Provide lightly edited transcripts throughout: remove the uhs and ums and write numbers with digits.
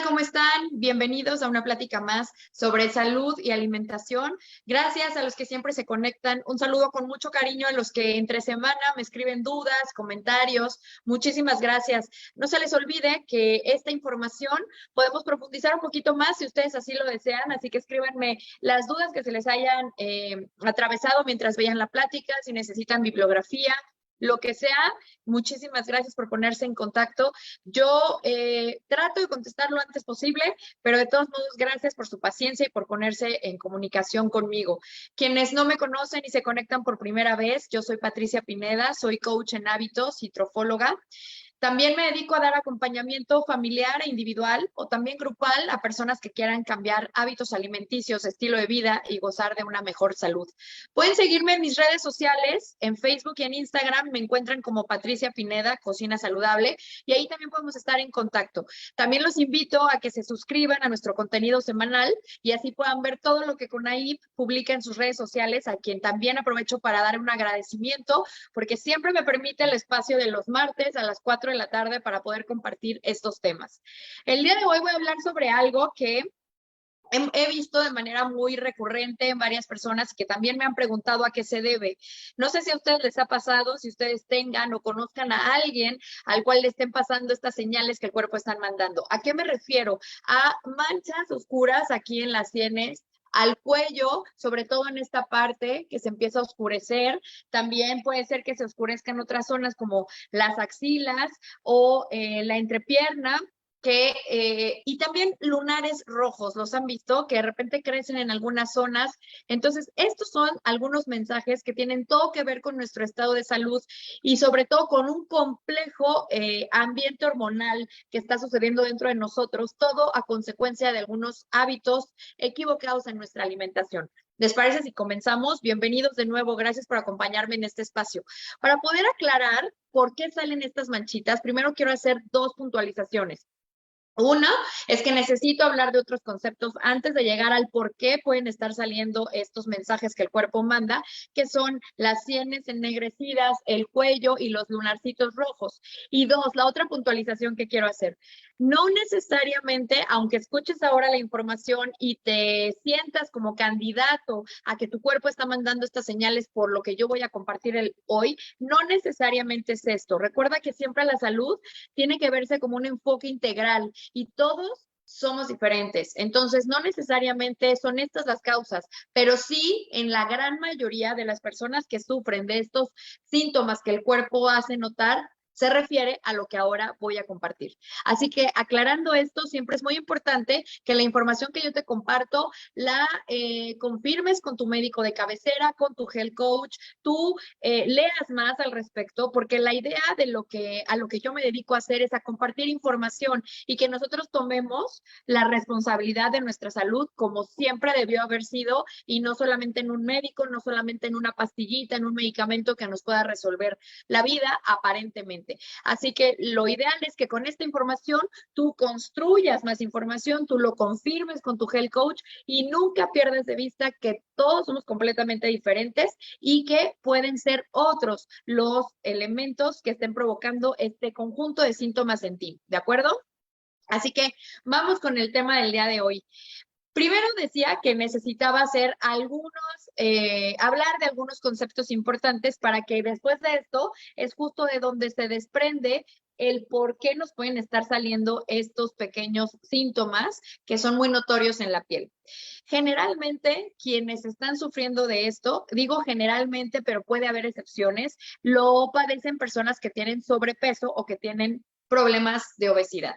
¿Cómo están? Bienvenidos a una plática más sobre salud y alimentación. Gracias a los que siempre se conectan. Un saludo con mucho cariño a los que entre semana me escriben dudas, comentarios. Muchísimas gracias. No se les olvide que esta información podemos profundizar un poquito más si ustedes así lo desean. Así que escríbanme las dudas que se les hayan atravesado mientras veían la plática, si necesitan bibliografía, lo que sea. Muchísimas gracias por ponerse en contacto. Yo trato de contestar lo antes posible, pero de todos modos, gracias por su paciencia y por ponerse en comunicación conmigo. Quienes no me conocen y se conectan por primera vez, yo soy Patricia Pineda, soy coach en hábitos y trofóloga. También me dedico a dar acompañamiento familiar e individual o también grupal a personas que quieran cambiar hábitos alimenticios, estilo de vida y gozar de una mejor salud. Pueden seguirme en mis redes sociales, en Facebook y en Instagram me encuentran como Patricia Pineda, Cocina Saludable, y ahí también podemos estar en contacto. También los invito a que se suscriban a nuestro contenido semanal y así puedan ver todo lo que CONAIP publica en sus redes sociales, a quien también aprovecho para dar un agradecimiento porque siempre me permite el espacio de los martes a las 4 de la tarde para poder compartir estos temas. El día de hoy voy a hablar sobre algo que he visto de manera muy recurrente en varias personas que también me han preguntado a qué se debe. No sé si a ustedes les ha pasado, si ustedes tengan o conozcan a alguien al cual le estén pasando estas señales que el cuerpo está mandando. ¿A qué me refiero? A manchas oscuras aquí en las sienes, al cuello, sobre todo en esta parte que se empieza a oscurecer. También puede ser que se oscurezca en otras zonas como las axilas o la entrepierna. Y también lunares rojos, ¿los han visto? Que de repente crecen en algunas zonas. Entonces, estos son algunos mensajes que tienen todo que ver con nuestro estado de salud y sobre todo con un complejo ambiente hormonal que está sucediendo dentro de nosotros, todo a consecuencia de algunos hábitos equivocados en nuestra alimentación. ¿Les parece si comenzamos? Bienvenidos de nuevo, gracias por acompañarme en este espacio. Para poder aclarar por qué salen estas manchitas, primero quiero hacer dos puntualizaciones. Una es que necesito hablar de otros conceptos antes de llegar al por qué pueden estar saliendo estos mensajes que el cuerpo manda, que son las sienes ennegrecidas, el cuello y los lunarcitos rojos. Y dos, la otra puntualización que quiero hacer. No necesariamente, aunque escuches ahora la información y te sientas como candidato a que tu cuerpo está mandando estas señales por lo que yo voy a compartir hoy, no necesariamente es esto. Recuerda que siempre la salud tiene que verse como un enfoque integral y todos somos diferentes. Entonces, no necesariamente son estas las causas, pero sí en la gran mayoría de las personas que sufren de estos síntomas que el cuerpo hace notar, se refiere a lo que ahora voy a compartir. Así que aclarando esto, siempre es muy importante que la información que yo te comparto la confirmes con tu médico de cabecera, con tu health coach, tú leas más al respecto, porque la idea de a lo que yo me dedico a hacer es a compartir información y que nosotros tomemos la responsabilidad de nuestra salud como siempre debió haber sido y no solamente en un médico, no solamente en una pastillita, en un medicamento que nos pueda resolver la vida aparentemente. Así que lo ideal es que con esta información tú construyas más información, tú lo confirmes con tu health coach y nunca pierdas de vista que todos somos completamente diferentes y que pueden ser otros los elementos que estén provocando este conjunto de síntomas en ti, ¿de acuerdo? Así que vamos con el tema del día de hoy. Primero decía que necesitaba hablar de algunos conceptos importantes para que después de esto es justo de donde se desprende el por qué nos pueden estar saliendo estos pequeños síntomas que son muy notorios en la piel. Generalmente, quienes están sufriendo de esto, digo generalmente, pero puede haber excepciones, lo padecen personas que tienen sobrepeso o que tienen problemas de obesidad.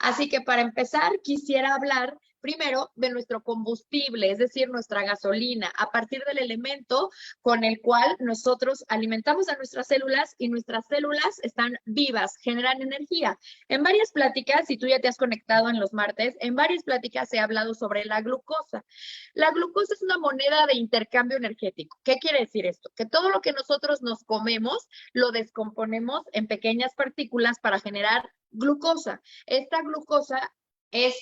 Así que para empezar, quisiera hablar primero de nuestro combustible, es decir, nuestra gasolina, a partir del elemento con el cual nosotros alimentamos a nuestras células y nuestras células están vivas, generan energía. En varias pláticas, si tú ya te has conectado en los martes, en varias pláticas he hablado sobre la glucosa. La glucosa es una moneda de intercambio energético. ¿Qué quiere decir esto? Que todo lo que nosotros nos comemos lo descomponemos en pequeñas partículas para generar glucosa. Esta glucosa es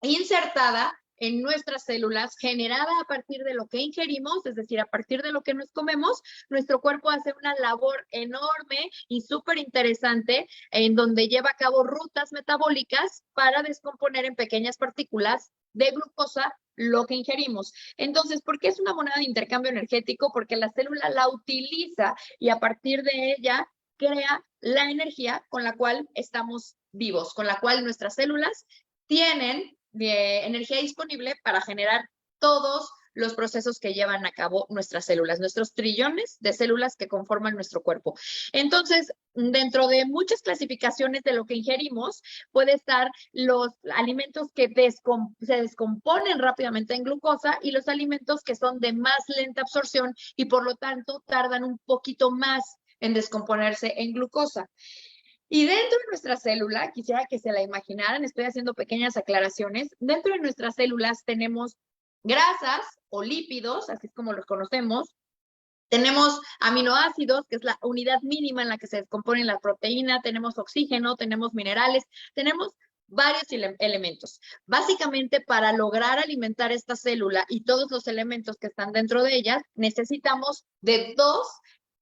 insertada en nuestras células, generada a partir de lo que ingerimos, es decir, a partir de lo que nos comemos. Nuestro cuerpo hace una labor enorme y súper interesante en donde lleva a cabo rutas metabólicas para descomponer en pequeñas partículas de glucosa lo que ingerimos. Entonces, ¿por qué es una moneda de intercambio energético? Porque la célula la utiliza y a partir de ella crea la energía con la cual estamos vivos, con la cual nuestras células tienen energía disponible para generar todos los procesos que llevan a cabo nuestras células, nuestros trillones de células que conforman nuestro cuerpo. Entonces, dentro de muchas clasificaciones de lo que ingerimos, puede estar los alimentos que se descomponen rápidamente en glucosa y los alimentos que son de más lenta absorción y por lo tanto tardan un poquito más en descomponerse en glucosa. Y dentro de nuestra célula, quisiera que se la imaginaran, estoy haciendo pequeñas aclaraciones, dentro de nuestras células tenemos grasas o lípidos, así es como los conocemos, tenemos aminoácidos, que es la unidad mínima en la que se descompone la proteína, tenemos oxígeno, tenemos minerales, tenemos varios elementos. Básicamente, para lograr alimentar esta célula y todos los elementos que están dentro de ella, necesitamos de dos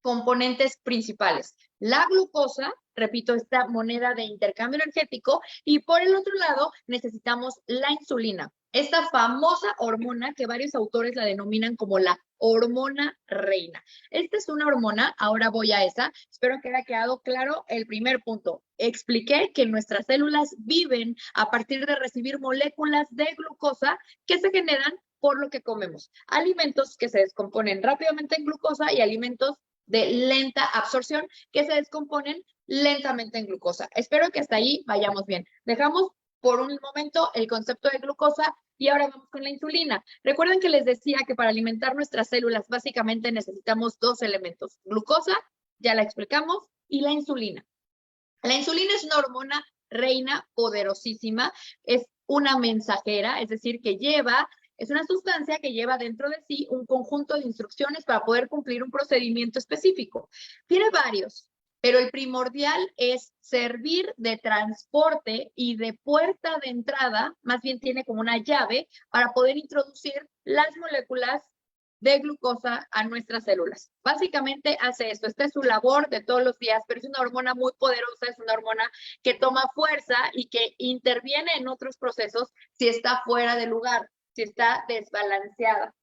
componentes principales. La glucosa, repito, esta moneda de intercambio energético, y por el otro lado necesitamos la insulina, esta famosa hormona que varios autores la denominan como la hormona reina. Esta es una hormona, ahora voy a esa, espero que haya quedado claro el primer punto. Expliqué que nuestras células viven a partir de recibir moléculas de glucosa que se generan por lo que comemos. Alimentos que se descomponen rápidamente en glucosa y alimentos de lenta absorción que se descomponen lentamente en glucosa. Espero que hasta ahí vayamos bien. Dejamos por un momento el concepto de glucosa y ahora vamos con la insulina. Recuerden que les decía que para alimentar nuestras células básicamente necesitamos dos elementos. Glucosa, ya la explicamos, y la insulina. La insulina es una hormona reina poderosísima, es una mensajera, es decir, es una sustancia que lleva dentro de sí un conjunto de instrucciones para poder cumplir un procedimiento específico. Tiene varios, pero el primordial es servir de transporte y de puerta de entrada, más bien tiene como una llave para poder introducir las moléculas de glucosa a nuestras células. Básicamente hace esto, esta es su labor de todos los días, pero es una hormona muy poderosa, es una hormona que toma fuerza y que interviene en otros procesos si está fuera de lugar, si está desbalanceada.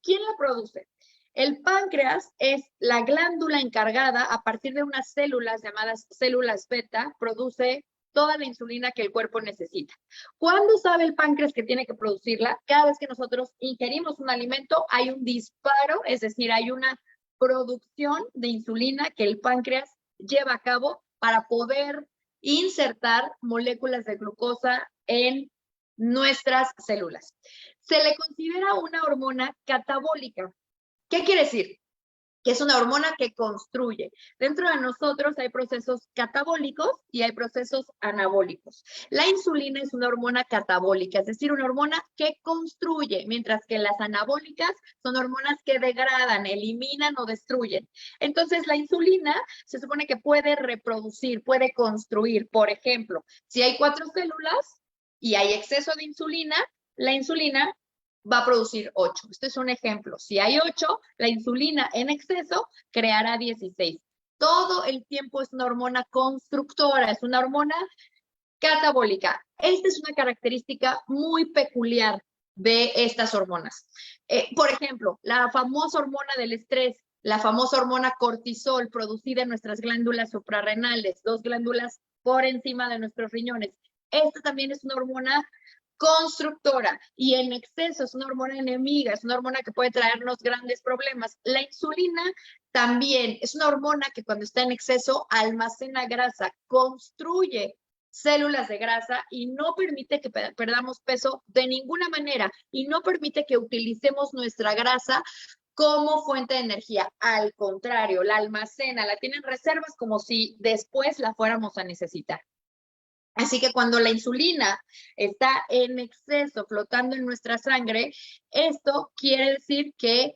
¿Quién la produce? El páncreas es la glándula encargada, a partir de unas células llamadas células beta, produce toda la insulina que el cuerpo necesita. ¿Cuándo sabe el páncreas que tiene que producirla? Cada vez que nosotros ingerimos un alimento, hay un disparo, es decir, hay una producción de insulina que el páncreas lleva a cabo para poder insertar moléculas de glucosa en nuestras células. Se le considera una hormona catabólica. ¿Qué quiere decir? Que es una hormona que construye. Dentro de nosotros hay procesos catabólicos y hay procesos anabólicos. La insulina es una hormona catabólica, es decir, una hormona que construye, mientras que las anabólicas son hormonas que degradan, eliminan o destruyen. Entonces, la insulina se supone que puede reproducir, puede construir. Por ejemplo, si hay 4 células y hay exceso de insulina, la insulina va a producir 8. Este es un ejemplo. Si hay 8, la insulina en exceso creará 16. Todo el tiempo es una hormona constructora, es una hormona catabólica. Esta es una característica muy peculiar de estas hormonas. Por ejemplo, la famosa hormona del estrés, la famosa hormona cortisol producida en nuestras glándulas suprarrenales, 2 glándulas por encima de nuestros riñones. Esta también es una hormona constructora y en exceso es una hormona enemiga, es una hormona que puede traernos grandes problemas. La insulina también es una hormona que cuando está en exceso almacena grasa, construye células de grasa y no permite que perdamos peso de ninguna manera y no permite que utilicemos nuestra grasa como fuente de energía. Al contrario, la almacena, la tiene en reservas como si después la fuéramos a necesitar. Así que cuando la insulina está en exceso, flotando en nuestra sangre, esto quiere decir que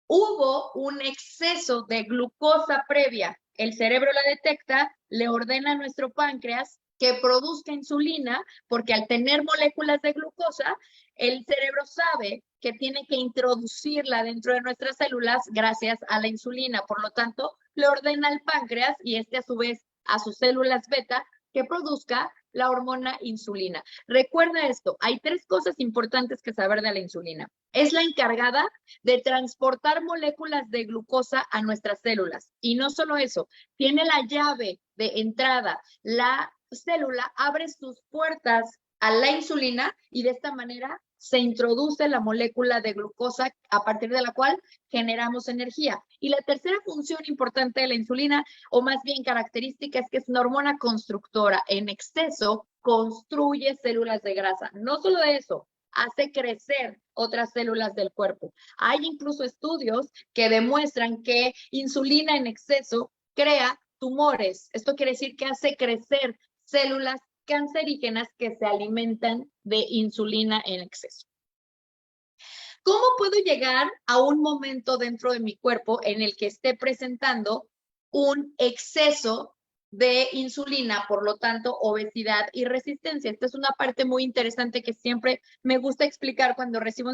hubo un exceso de glucosa previa. El cerebro la detecta, le ordena a nuestro páncreas que produzca insulina, porque al tener moléculas de glucosa, el cerebro sabe que tiene que introducirla dentro de nuestras células gracias a la insulina. Por lo tanto, le ordena al páncreas y este a su vez a sus células beta que produzca la hormona insulina. Recuerda esto, hay 3 cosas importantes que saber de la insulina. Es la encargada de transportar moléculas de glucosa a nuestras células. Y no solo eso, tiene la llave de entrada. La célula abre sus puertas a la insulina y de esta manera se introduce la molécula de glucosa a partir de la cual generamos energía. Y la tercera función importante de la insulina, o más bien característica, es que es una hormona constructora. En exceso construye células de grasa. No solo eso, hace crecer otras células del cuerpo. Hay incluso estudios que demuestran que insulina en exceso crea tumores. Esto quiere decir que hace crecer células cancerígenas que se alimentan de insulina en exceso. ¿Cómo puedo llegar a un momento dentro de mi cuerpo en el que esté presentando un exceso de insulina, por lo tanto, obesidad y resistencia? Esta es una parte muy interesante que siempre me gusta explicar cuando recibo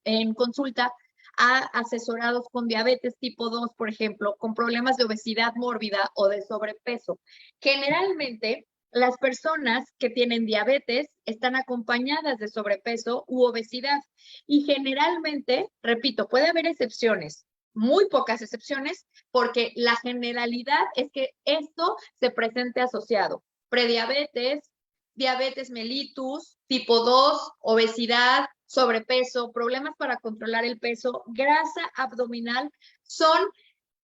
en consulta a asesorados con diabetes tipo 2, por ejemplo, con problemas de obesidad mórbida o de sobrepeso. Generalmente, las personas que tienen diabetes están acompañadas de sobrepeso u obesidad y generalmente, repito, puede haber excepciones, muy pocas excepciones, porque la generalidad es que esto se presente asociado. Prediabetes, diabetes mellitus, tipo 2, obesidad, sobrepeso, problemas para controlar el peso, grasa abdominal, son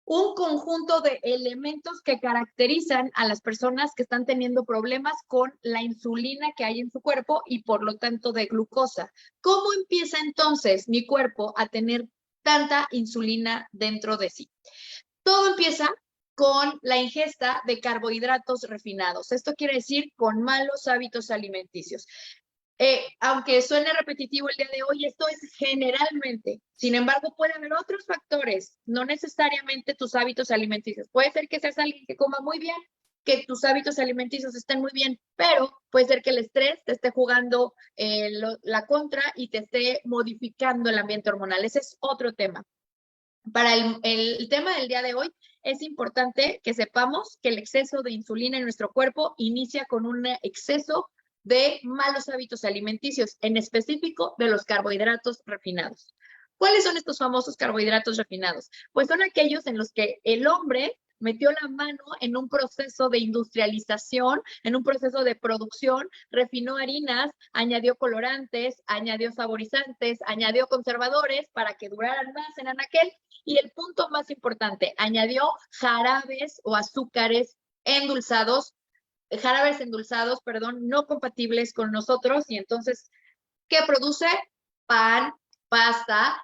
un conjunto de elementos que caracterizan a las personas que están teniendo problemas con la insulina que hay en su cuerpo y por lo tanto de glucosa. ¿Cómo empieza entonces mi cuerpo a tener tanta insulina dentro de sí? Todo empieza con la ingesta de carbohidratos refinados. Esto quiere decir con malos hábitos alimenticios. Aunque suene repetitivo el día de hoy, esto es generalmente. Sin embargo, puede haber otros factores, no necesariamente tus hábitos alimenticios. Puede ser que seas alguien que coma muy bien, que tus hábitos alimenticios estén muy bien, pero puede ser que el estrés te esté jugando la contra y te esté modificando el ambiente hormonal. Ese es otro tema. Para el tema del día de hoy, es importante que sepamos que el exceso de insulina en nuestro cuerpo inicia con un exceso de malos hábitos alimenticios, en específico de los carbohidratos refinados. ¿Cuáles son estos famosos carbohidratos refinados? Pues son aquellos en los que el hombre metió la mano en un proceso de industrialización, en un proceso de producción, refinó harinas, añadió colorantes, añadió saborizantes, añadió conservadores para que duraran más en anaquel. Y el punto más importante, añadió jarabes o azúcares endulzados, perdón, no compatibles con nosotros. Y entonces, ¿qué produce? Pan, pasta,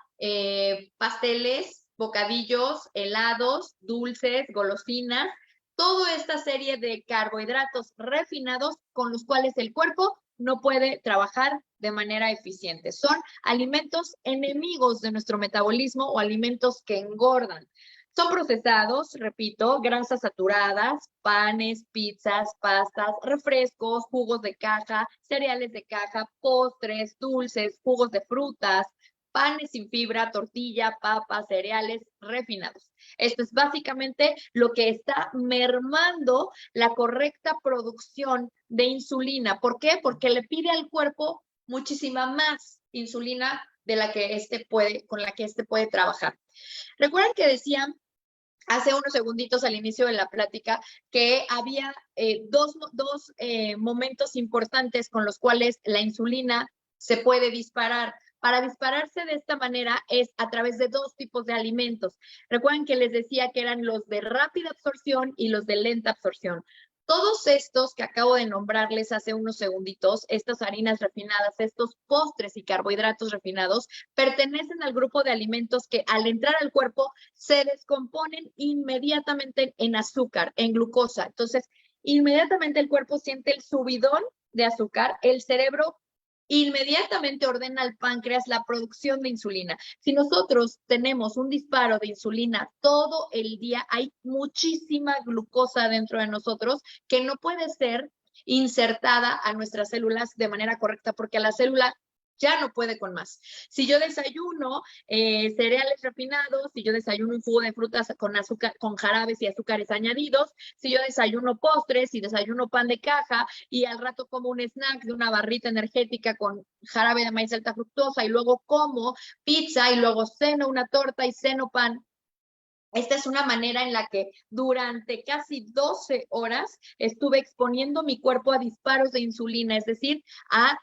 pasteles, bocadillos, helados, dulces, golosinas, toda esta serie de carbohidratos refinados con los cuales el cuerpo no puede trabajar de manera eficiente. Son alimentos enemigos de nuestro metabolismo o alimentos que engordan. Son procesados, repito, grasas saturadas, panes, pizzas, pastas, refrescos, jugos de caja, cereales de caja, postres, dulces, jugos de frutas, panes sin fibra, tortilla, papas, cereales refinados. Esto es básicamente lo que está mermando la correcta producción de insulina. ¿Por qué? Porque le pide al cuerpo muchísima más insulina de la que con la que éste puede trabajar. Recuerden que decían hace unos segunditos al inicio de la plática que había dos momentos importantes con los cuales la insulina se puede disparar. Para dispararse de esta manera es a través de 2 tipos de alimentos. Recuerden que les decía que eran los de rápida absorción y los de lenta absorción. Todos estos que acabo de nombrarles hace unos segunditos, estas harinas refinadas, estos postres y carbohidratos refinados, pertenecen al grupo de alimentos que al entrar al cuerpo se descomponen inmediatamente en azúcar, en glucosa. Entonces, inmediatamente el cuerpo siente el subidón de azúcar, el cerebro inmediatamente ordena al páncreas la producción de insulina. Si nosotros tenemos un disparo de insulina todo el día, hay muchísima glucosa dentro de nosotros que no puede ser insertada a nuestras células de manera correcta, porque la célula ya no puede con más. Si yo desayuno cereales refinados, si yo desayuno un jugo de frutas con azúcar, con jarabes y azúcares añadidos, si yo desayuno postres, si desayuno pan de caja y al rato como un snack de una barrita energética con jarabe de maíz alta fructosa y luego como pizza y luego ceno una torta y ceno pan. Esta es una manera en la que durante casi 12 horas estuve exponiendo mi cuerpo a disparos de insulina, es decir, a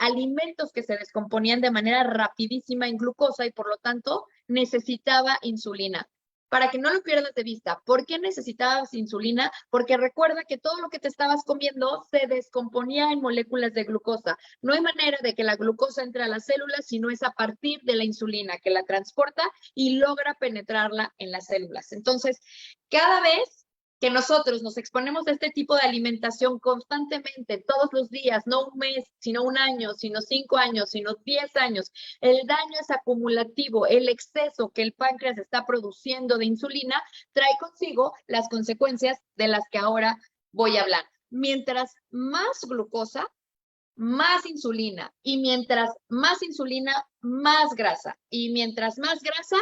alimentos que se descomponían de manera rapidísima en glucosa y por lo tanto necesitaba insulina. Para que no lo pierdas de vista, ¿por qué necesitabas insulina? Porque recuerda que todo lo que te estabas comiendo se descomponía en moléculas de glucosa. No hay manera de que la glucosa entre a las células si no es a partir de la insulina que la transporta y logra penetrarla en las células. Entonces, cada vez que nosotros nos exponemos a este tipo de alimentación constantemente, todos los días, no un mes, sino un año, sino 5 años, sino 10 años, el daño es acumulativo, el exceso que el páncreas está produciendo de insulina trae consigo las consecuencias de las que ahora voy a hablar. Mientras más glucosa, más insulina, y mientras más insulina, más grasa, y mientras más grasa,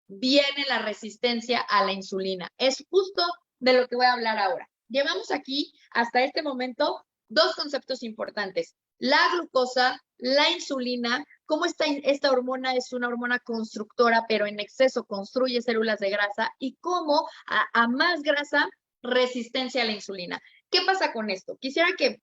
viene la resistencia a la insulina. Es justo de lo que voy a hablar ahora. Llevamos aquí, hasta este momento, dos conceptos importantes. La glucosa, la insulina, cómo esta hormona es una hormona constructora, pero en exceso construye células de grasa, y cómo a más grasa, resistencia a la insulina. ¿Qué pasa con esto? Quisiera que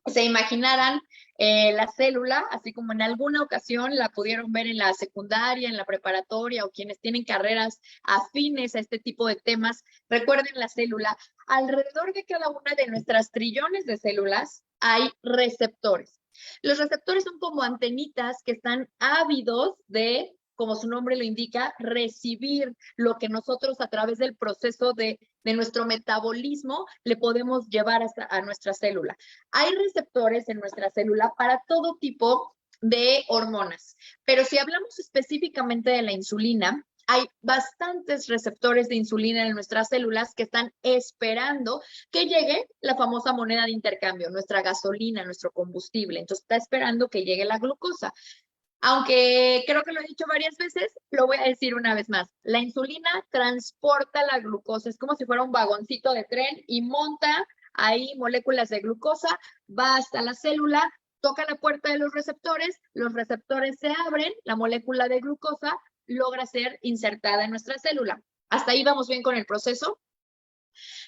se imaginaran la célula, así como en alguna ocasión la pudieron ver en la secundaria, en la preparatoria o quienes tienen carreras afines a este tipo de temas. Recuerden la célula. Alrededor de cada una de nuestras trillones de células hay receptores. Los receptores son como antenitas que están ávidos de, como su nombre lo indica, recibir lo que nosotros a través del proceso de nuestro metabolismo le podemos llevar a nuestra célula. Hay receptores en nuestra célula para todo tipo de hormonas, pero si hablamos específicamente de la insulina, hay bastantes receptores de insulina en nuestras células que están esperando que llegue la famosa moneda de intercambio, nuestra gasolina, nuestro combustible. Entonces está esperando que llegue la glucosa. Aunque creo que lo he dicho varias veces, lo voy a decir una vez más. La insulina transporta la glucosa, es como si fuera un vagoncito de tren y monta ahí moléculas de glucosa, va hasta la célula, toca la puerta de los receptores se abren, la molécula de glucosa logra ser insertada en nuestra célula. ¿Hasta ahí vamos bien con el proceso?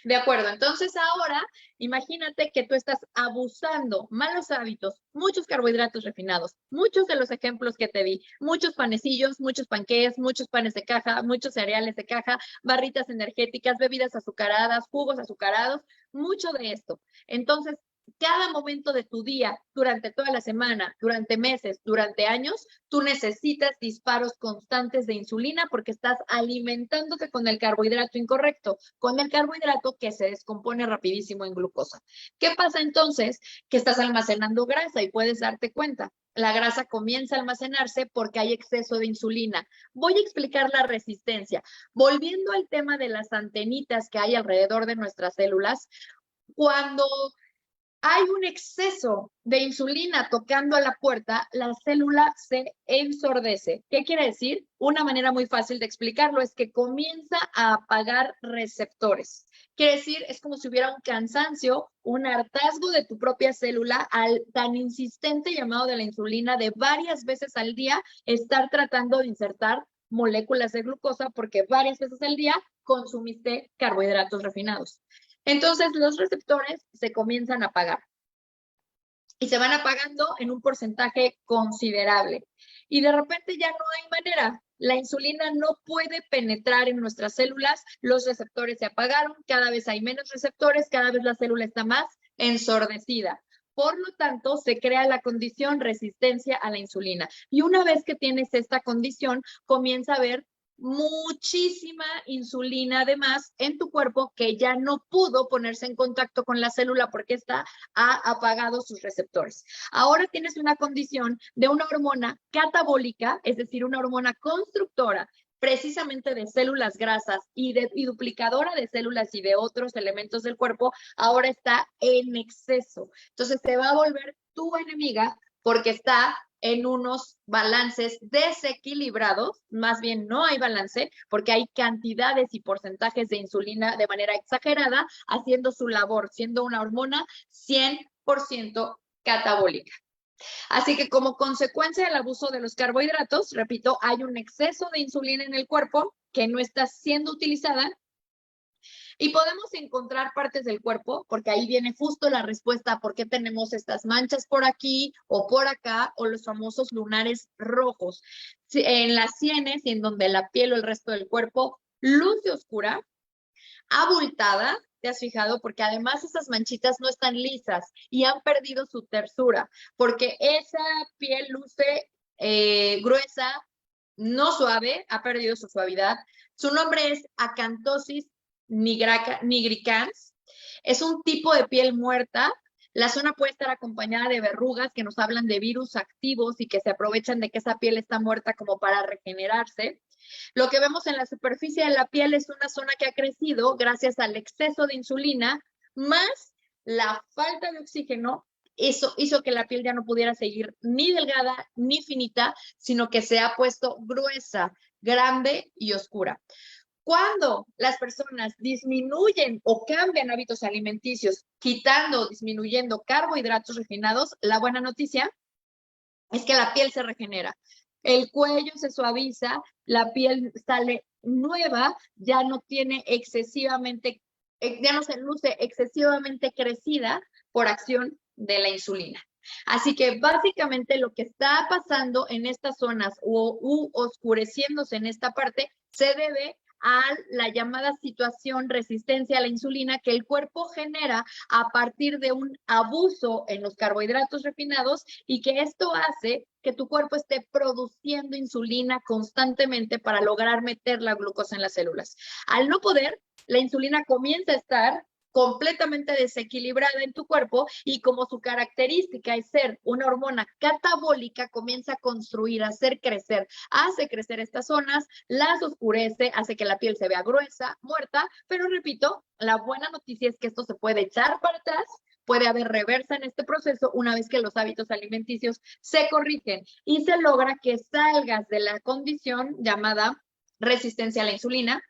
De acuerdo, entonces ahora imagínate que tú estás abusando, malos hábitos, muchos carbohidratos refinados, muchos de los ejemplos que te di, muchos panecillos, muchos panqués, muchos panes de caja, muchos cereales de caja, barritas energéticas, bebidas azucaradas, jugos azucarados, mucho de esto. Entonces, cada momento de tu día, durante toda la semana, durante meses, durante años, tú necesitas disparos constantes de insulina porque estás alimentándote con el carbohidrato incorrecto, con el carbohidrato que se descompone rapidísimo en glucosa. ¿Qué pasa entonces? Que estás almacenando grasa y puedes darte cuenta. La grasa comienza a almacenarse porque hay exceso de insulina. Voy a explicar la resistencia. Volviendo al tema de las antenitas que hay alrededor de nuestras células, cuando hay un exceso de insulina tocando a la puerta, la célula se ensordece. ¿Qué quiere decir? Una manera muy fácil de explicarlo es que comienza a apagar receptores. Quiere decir, es como si hubiera un cansancio, un hartazgo de tu propia célula al tan insistente llamado de la insulina de varias veces al día estar tratando de insertar moléculas de glucosa porque varias veces al día consumiste carbohidratos refinados. Entonces los receptores se comienzan a apagar y se van apagando en un porcentaje considerable. Y de repente ya no hay manera. La insulina no puede penetrar en nuestras células, los receptores se apagaron, cada vez hay menos receptores, cada vez la célula está más ensordecida. Por lo tanto, se crea la condición resistencia a la insulina. Y una vez que tienes esta condición, comienza a haber muchísima insulina además en tu cuerpo que ya no pudo ponerse en contacto con la célula porque ha apagado sus receptores. Ahora tienes una condición de una hormona catabólica, es decir, una hormona constructora precisamente de células grasas y duplicadora de células y de otros elementos del cuerpo, ahora está en exceso. Entonces se va a volver tu enemiga porque está en unos balances desequilibrados, más bien no hay balance, porque hay cantidades y porcentajes de insulina de manera exagerada haciendo su labor, siendo una hormona 100% catabólica. Así que como consecuencia del abuso de los carbohidratos, repito, hay un exceso de insulina en el cuerpo que no está siendo utilizada y podemos encontrar partes del cuerpo, porque ahí viene justo la respuesta a por qué tenemos estas manchas por aquí o por acá, o los famosos lunares rojos. En las sienes y en donde la piel o el resto del cuerpo luce oscura, abultada, ¿te has fijado? Porque además esas manchitas no están lisas y han perdido su tersura, porque esa piel luce gruesa, no suave, ha perdido su suavidad. Su nombre es Acanthosis nigricans. Es un tipo de piel muerta. La zona puede estar acompañada de verrugas que nos hablan de virus activos y que se aprovechan de que esa piel está muerta como para regenerarse. Lo que vemos en la superficie de la piel es una zona que ha crecido gracias al exceso de insulina, más la falta de oxígeno. Eso hizo que la piel ya no pudiera seguir ni delgada ni finita, sino que se ha puesto gruesa, grande y oscura. Cuando las personas disminuyen o cambian hábitos alimenticios, quitando o disminuyendo carbohidratos refinados, la buena noticia es que la piel se regenera. El cuello se suaviza, la piel sale nueva, ya no tiene excesivamente, ya no se luce excesivamente crecida por acción de la insulina. Así que básicamente lo que está pasando en estas zonas u oscureciéndose en esta parte se debe a la llamada situación resistencia a la insulina que el cuerpo genera a partir de un abuso en los carbohidratos refinados y que esto hace que tu cuerpo esté produciendo insulina constantemente para lograr meter la glucosa en las células. Al no poder, la insulina comienza a estar completamente desequilibrada en tu cuerpo y como su característica es ser una hormona catabólica, comienza a construir, a hacer crecer, hace crecer estas zonas, las oscurece, hace que la piel se vea gruesa, muerta, pero repito, la buena noticia es que esto se puede echar para atrás, puede haber reversa en este proceso una vez que los hábitos alimenticios se corrigen y se logra que salgas de la condición llamada resistencia a la insulina,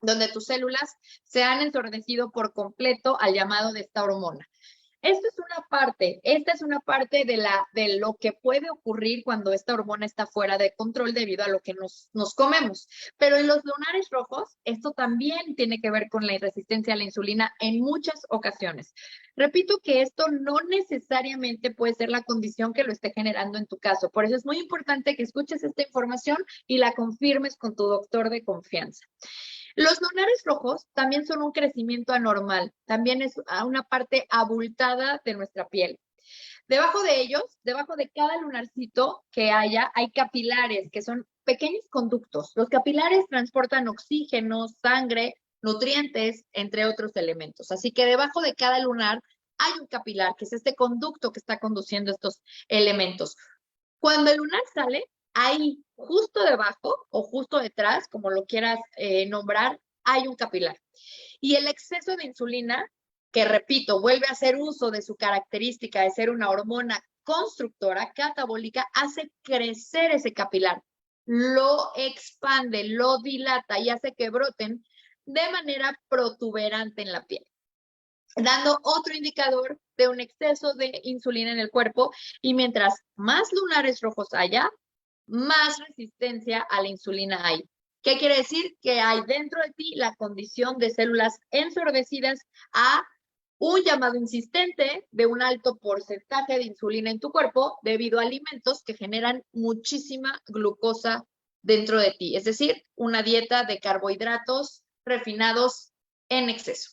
donde tus células se han ensordecido por completo al llamado de esta hormona. Esta es una parte de lo que puede ocurrir cuando esta hormona está fuera de control debido a lo que nos comemos. Pero en los lunares rojos, esto también tiene que ver con la resistencia a la insulina en muchas ocasiones. Repito que esto no necesariamente puede ser la condición que lo esté generando en tu caso. Por eso es muy importante que escuches esta información y la confirmes con tu doctor de confianza. Los lunares rojos también son un crecimiento anormal, también es una parte abultada de nuestra piel. Debajo de ellos, debajo de cada lunarcito que haya, hay capilares, que son pequeños conductos. Los capilares transportan oxígeno, sangre, nutrientes, entre otros elementos. Así que debajo de cada lunar hay un capilar, que es este conducto que está conduciendo estos elementos. Cuando el lunar sale, ahí justo debajo o justo detrás, como lo quieras nombrar, hay un capilar. Y el exceso de insulina, que repito, vuelve a hacer uso de su característica de ser una hormona constructora, catabólica, hace crecer ese capilar, lo expande, lo dilata y hace que broten de manera protuberante en la piel, dando otro indicador de un exceso de insulina en el cuerpo. Y mientras más lunares rojos haya, más resistencia a la insulina hay. ¿Qué quiere decir? Que hay dentro de ti la condición de células ensordecidas a un llamado insistente de un alto porcentaje de insulina en tu cuerpo debido a alimentos que generan muchísima glucosa dentro de ti. Es decir, una dieta de carbohidratos refinados en exceso.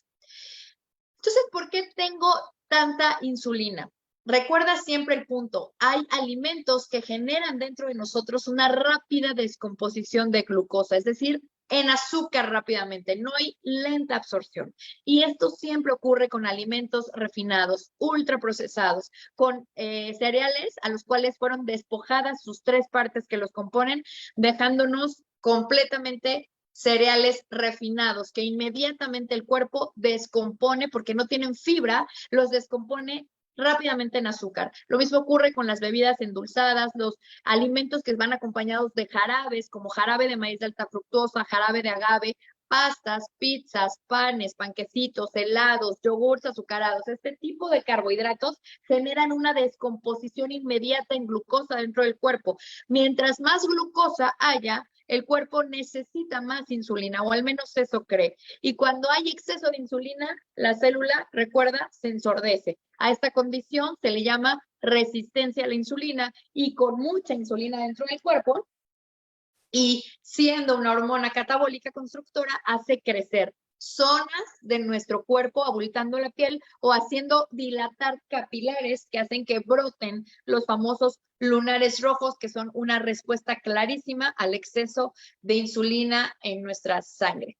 Entonces, ¿por qué tengo tanta insulina? Recuerda siempre el punto, hay alimentos que generan dentro de nosotros una rápida descomposición de glucosa, es decir, en azúcar rápidamente, no hay lenta absorción. Y esto siempre ocurre con alimentos refinados, ultraprocesados, con cereales a los cuales fueron despojadas sus tres partes que los componen, dejándonos completamente cereales refinados, que inmediatamente el cuerpo descompone porque no tienen fibra, los descompone rápidamente en azúcar. Lo mismo ocurre con las bebidas endulzadas, los alimentos que van acompañados de jarabes, como jarabe de maíz de alta fructosa, jarabe de agave, pastas, pizzas, panes, panquecitos, helados, yogurts azucarados. Este tipo de carbohidratos generan una descomposición inmediata en glucosa dentro del cuerpo. Mientras más glucosa haya, el cuerpo necesita más insulina, o al menos eso cree. Y cuando hay exceso de insulina, la célula, recuerda, se ensordece. A esta condición se le llama resistencia a la insulina, y con mucha insulina dentro del cuerpo, y siendo una hormona catabólica constructora, hace crecer zonas de nuestro cuerpo, abultando la piel o haciendo dilatar capilares que hacen que broten los famosos lunares rojos, que son una respuesta clarísima al exceso de insulina en nuestra sangre.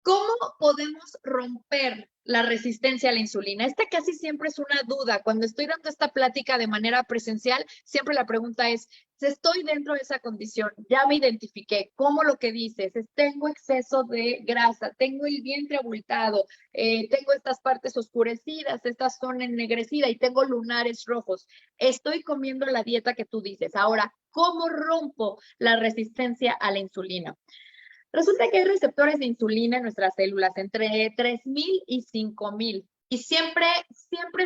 ¿Cómo podemos romper la resistencia a la insulina? Esta casi siempre es una duda. Cuando estoy dando esta plática de manera presencial, siempre la pregunta es, si estoy dentro de esa condición, ya me identifiqué, ¿cómo lo que dices? Tengo exceso de grasa, tengo el vientre abultado, tengo estas partes oscurecidas, esta zona ennegrecida y tengo lunares rojos. Estoy comiendo la dieta que tú dices. Ahora, ¿cómo rompo la resistencia a la insulina? Resulta que hay receptores de insulina en nuestras células entre 3,000 y 5,000, y siempre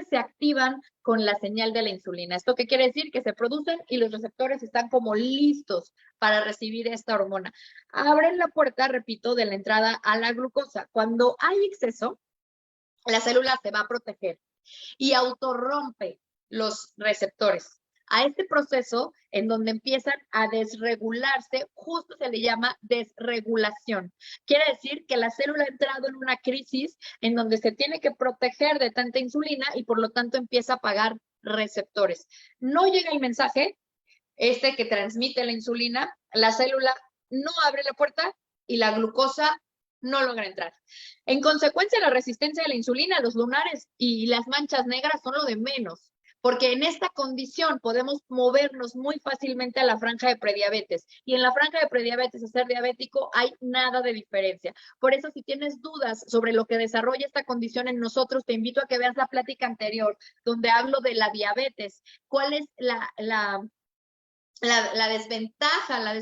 se activan con la señal de la insulina. ¿Esto qué quiere decir? Que se producen y los receptores están como listos para recibir esta hormona. Abren la puerta, repito, de la entrada a la glucosa. Cuando hay exceso, la célula se va a proteger y autorrompe los receptores. A este proceso, en donde empiezan a desregularse, justo se le llama desregulación. Quiere decir que la célula ha entrado en una crisis en donde se tiene que proteger de tanta insulina y por lo tanto empieza a apagar receptores. No llega el mensaje, que transmite la insulina, la célula no abre la puerta y la glucosa no logra entrar. En consecuencia, la resistencia a la insulina, los lunares y las manchas negras son lo de menos, porque en esta condición podemos movernos muy fácilmente a la franja de prediabetes, y en la franja de prediabetes a ser diabético hay nada de diferencia. Por eso, si tienes dudas sobre lo que desarrolla esta condición en nosotros, te invito a que veas la plática anterior, donde hablo de la diabetes, cuál es la desventaja, la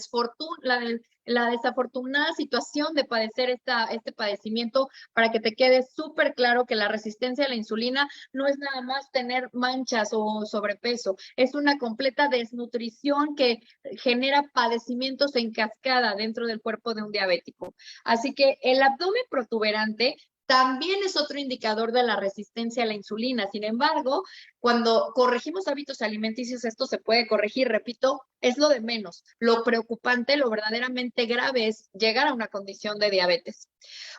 desafortunada situación de padecer este padecimiento, para que te quede súper claro que la resistencia a la insulina no es nada más tener manchas o sobrepeso, es una completa desnutrición que genera padecimientos en cascada dentro del cuerpo de un diabético. Así que el abdomen protuberante también es otro indicador de la resistencia a la insulina. Sin embargo, cuando corregimos hábitos alimenticios, esto se puede corregir, repito, es lo de menos. Lo preocupante, lo verdaderamente grave es llegar a una condición de diabetes.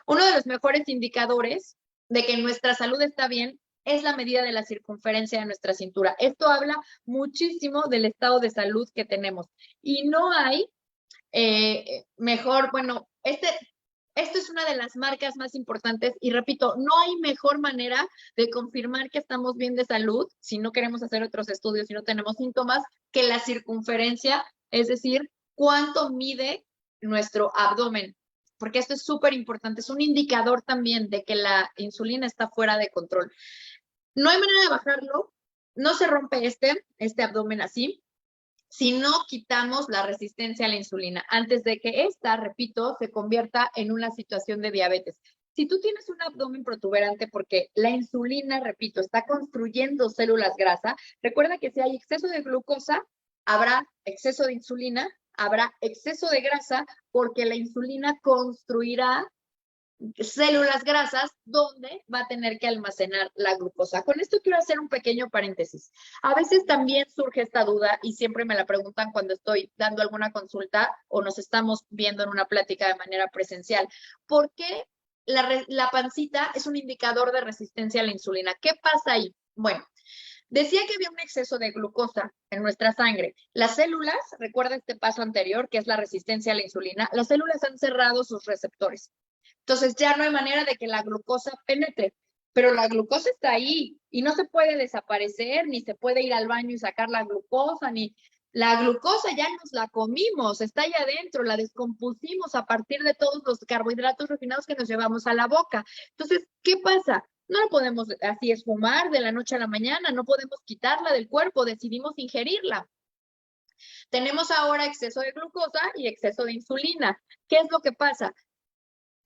Uno de los mejores indicadores de que nuestra salud está bien es la medida de la circunferencia de nuestra cintura. Esto habla muchísimo del estado de salud que tenemos. Y no hay mejor, bueno, esto es una de las marcas más importantes y repito, no hay mejor manera de confirmar que estamos bien de salud si no queremos hacer otros estudios y no tenemos síntomas que la circunferencia, es decir, cuánto mide nuestro abdomen, porque esto es súper importante, es un indicador también de que la insulina está fuera de control. No hay manera de bajarlo, no se rompe este abdomen así, si no quitamos la resistencia a la insulina, antes de que esta, repito, se convierta en una situación de diabetes. Si tú tienes un abdomen protuberante porque la insulina, repito, está construyendo células grasa, recuerda que si hay exceso de glucosa, habrá exceso de insulina, habrá exceso de grasa, porque la insulina construirá células grasas donde va a tener que almacenar la glucosa. Con esto quiero hacer un pequeño paréntesis. A veces también surge esta duda y siempre me la preguntan cuando estoy dando alguna consulta o nos estamos viendo en una plática de manera presencial. ¿Por qué la pancita es un indicador de resistencia a la insulina? ¿Qué pasa ahí? Bueno, decía que había un exceso de glucosa en nuestra sangre. Las células, recuerda este paso anterior, que es la resistencia a la insulina, las células han cerrado sus receptores. Entonces ya no hay manera de que la glucosa penetre, pero la glucosa está ahí y no se puede desaparecer, ni se puede ir al baño y sacar la glucosa, ni La glucosa ya nos la comimos, está ahí adentro, la descompusimos a partir de todos los carbohidratos refinados que nos llevamos a la boca. Entonces, ¿qué pasa? No lo podemos así esfumar de la noche a la mañana, no podemos quitarla del cuerpo, decidimos ingerirla. Tenemos ahora exceso de glucosa y exceso de insulina. ¿Qué es lo que pasa?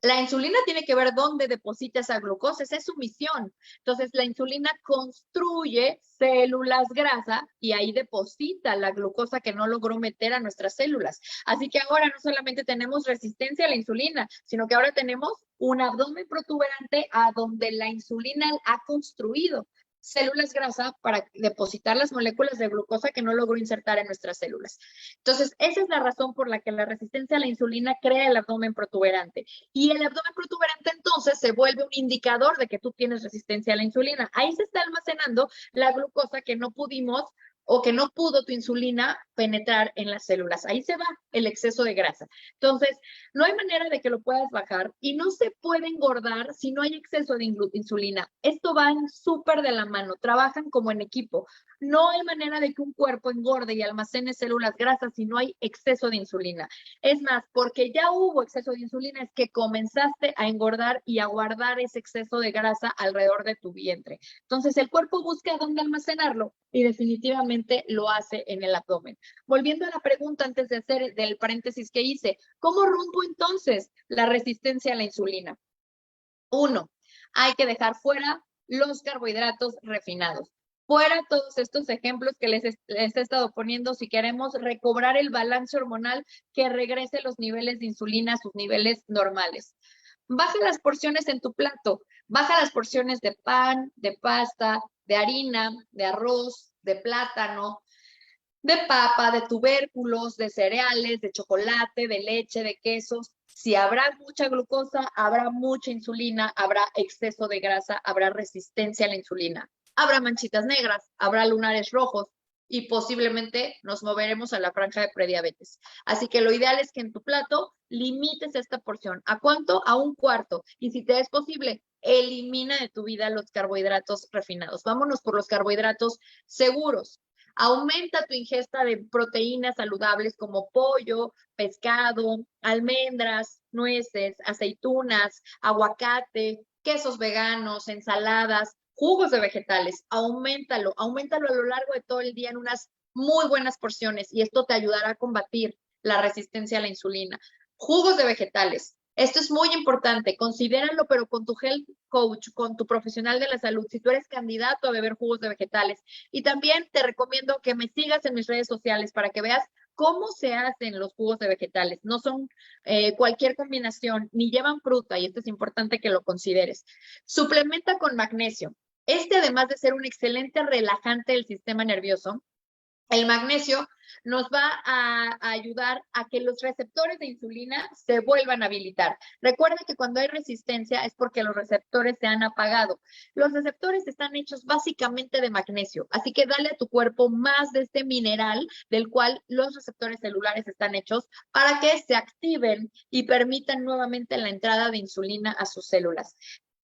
La insulina tiene que ver dónde deposita esa glucosa, esa es su misión. Entonces, la insulina construye células grasa y ahí deposita la glucosa que no logró meter a nuestras células. Así que ahora no solamente tenemos resistencia a la insulina, sino que ahora tenemos un abdomen protuberante a donde la insulina ha construido células grasa para depositar las moléculas de glucosa que no logró insertar en nuestras células. Entonces, esa es la razón por la que la resistencia a la insulina crea el abdomen protuberante. Y el abdomen protuberante entonces se vuelve un indicador de que tú tienes resistencia a la insulina. Ahí se está almacenando la glucosa que no pudimos o que no pudo tu insulina penetrar en las células. Ahí se va el exceso de grasa. Entonces, no hay manera de que lo puedas bajar y no se puede engordar si no hay exceso de insulina. Esto va súper de la mano, trabajan como en equipo. No hay manera de que un cuerpo engorde y almacene células grasas si no hay exceso de insulina. Es más, porque ya hubo exceso de insulina, es que comenzaste a engordar y a guardar ese exceso de grasa alrededor de tu vientre. Entonces, el cuerpo busca dónde almacenarlo y definitivamente lo hace en el abdomen. Volviendo a la pregunta antes de hacer del paréntesis que hice, ¿cómo rompo entonces la resistencia a la insulina? 1, hay que dejar fuera los carbohidratos refinados. Fuera todos estos ejemplos que les he estado poniendo si queremos recobrar el balance hormonal que regrese los niveles de insulina a sus niveles normales. Baja las porciones en tu plato, baja las porciones de pan, de pasta, de harina, de arroz, de plátano, de papa, de tubérculos, de cereales, de chocolate, de leche, de quesos. Si habrá mucha glucosa, habrá mucha insulina, habrá exceso de grasa, habrá resistencia a la insulina. Habrá manchitas negras, habrá lunares rojos y posiblemente nos moveremos a la franja de prediabetes. Así que lo ideal es que en tu plato limites esta porción. ¿A cuánto? A 1/4. Y si te es posible, elimina de tu vida los carbohidratos refinados. Vámonos por los carbohidratos seguros. Aumenta tu ingesta de proteínas saludables como pollo, pescado, almendras, nueces, aceitunas, aguacate, quesos veganos, ensaladas, jugos de vegetales. Auméntalo a lo largo de todo el día en unas muy buenas porciones y esto te ayudará a combatir la resistencia a la insulina. Jugos de vegetales. Esto es muy importante, considéralo, pero con tu health coach, con tu profesional de la salud, si tú eres candidato a beber jugos de vegetales. Y también te recomiendo que me sigas en mis redes sociales para que veas cómo se hacen los jugos de vegetales. No son cualquier combinación, ni llevan fruta, y esto es importante que lo consideres. Suplementa con magnesio. Además de ser un excelente relajante del sistema nervioso, el magnesio nos va a ayudar a que los receptores de insulina se vuelvan a habilitar. Recuerda que cuando hay resistencia es porque los receptores se han apagado. Los receptores están hechos básicamente de magnesio, así que dale a tu cuerpo más de este mineral del cual los receptores celulares están hechos para que se activen y permitan nuevamente la entrada de insulina a sus células.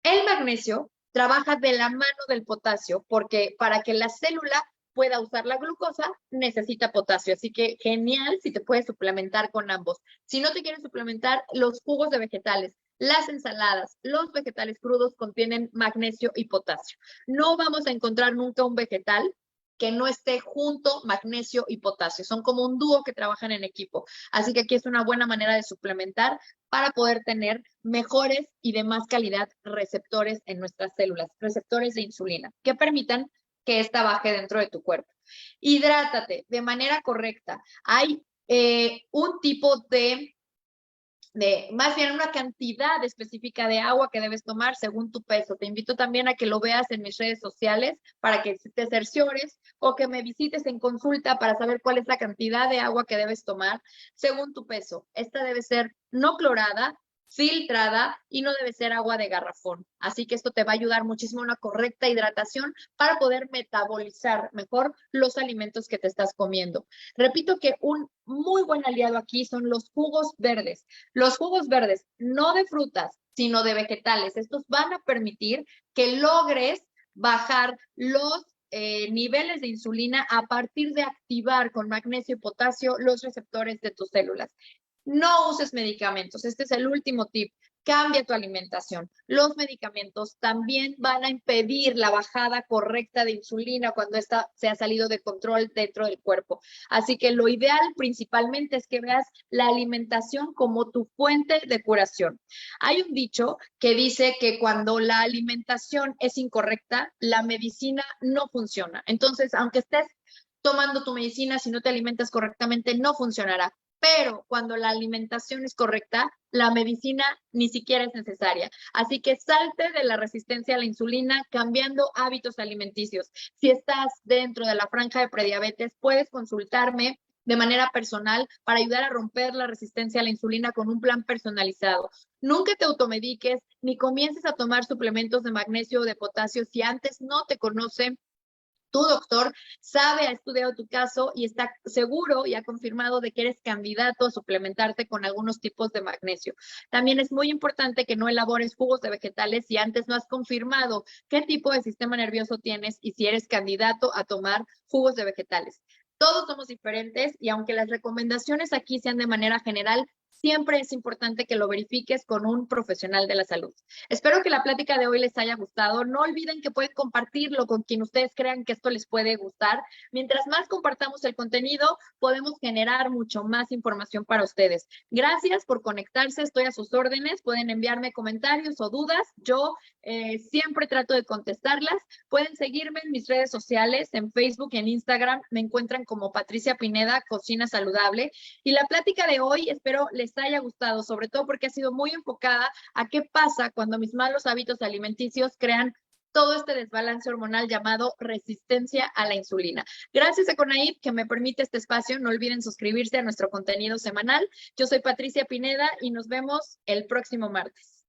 El magnesio trabaja de la mano del potasio porque para que la célula pueda usar la glucosa, necesita potasio. Así que genial si te puedes suplementar con ambos. Si no te quieres suplementar, los jugos de vegetales, las ensaladas, los vegetales crudos contienen magnesio y potasio. No vamos a encontrar nunca un vegetal que no esté junto magnesio y potasio. Son como un dúo que trabajan en equipo. Así que aquí es una buena manera de suplementar para poder tener mejores y de más calidad receptores en nuestras células, receptores de insulina, que permitan que esta baje dentro de tu cuerpo. Hidrátate de manera correcta. Hay un tipo más bien una cantidad específica de agua que debes tomar según tu peso. Te invito también a que lo veas en mis redes sociales para que te cerciores o que me visites en consulta para saber cuál es la cantidad de agua que debes tomar según tu peso. Esta debe ser no clorada, filtrada y no debe ser agua de garrafón. Así que esto te va a ayudar muchísimo a una correcta hidratación para poder metabolizar mejor los alimentos que te estás comiendo. Repito que un muy buen aliado aquí son los jugos verdes. Los jugos verdes, no de frutas, sino de vegetales. Estos van a permitir que logres bajar los niveles de insulina a partir de activar con magnesio y potasio los receptores de tus células. No uses medicamentos. Este es el último tip. Cambia tu alimentación. Los medicamentos también van a impedir la bajada correcta de insulina cuando esta se ha salido de control dentro del cuerpo. Así que lo ideal principalmente es que veas la alimentación como tu fuente de curación. Hay un dicho que dice que cuando la alimentación es incorrecta, la medicina no funciona. Entonces, aunque estés tomando tu medicina, si no te alimentas correctamente, no funcionará. Pero cuando la alimentación es correcta, la medicina ni siquiera es necesaria. Así que salte de la resistencia a la insulina cambiando hábitos alimenticios. Si estás dentro de la franja de prediabetes, puedes consultarme de manera personal para ayudar a romper la resistencia a la insulina con un plan personalizado. Nunca te automediques ni comiences a tomar suplementos de magnesio o de potasio si antes no te conocen. Tu doctor sabe, ha estudiado tu caso y está seguro y ha confirmado de que eres candidato a suplementarte con algunos tipos de magnesio. También es muy importante que no elabores jugos de vegetales si antes no has confirmado qué tipo de sistema nervioso tienes y si eres candidato a tomar jugos de vegetales. Todos somos diferentes y aunque las recomendaciones aquí sean de manera general, siempre es importante que lo verifiques con un profesional de la salud. Espero que la plática de hoy les haya gustado. No olviden que pueden compartirlo con quien ustedes crean que esto les puede gustar. Mientras más compartamos el contenido, podemos generar mucho más información para ustedes. Gracias por conectarse. Estoy a sus órdenes. Pueden enviarme comentarios o dudas. Yo siempre trato de contestarlas. Pueden seguirme en mis redes sociales, en Facebook y en Instagram. Me encuentran como Patricia Pineda, Cocina Saludable. Y la plática de hoy espero les haya gustado, sobre todo porque ha sido muy enfocada a qué pasa cuando mis malos hábitos alimenticios crean todo este desbalance hormonal llamado resistencia a la insulina. Gracias a Conaip que me permite este espacio. No olviden suscribirse a nuestro contenido semanal. Yo soy Patricia Pineda y nos vemos el próximo martes.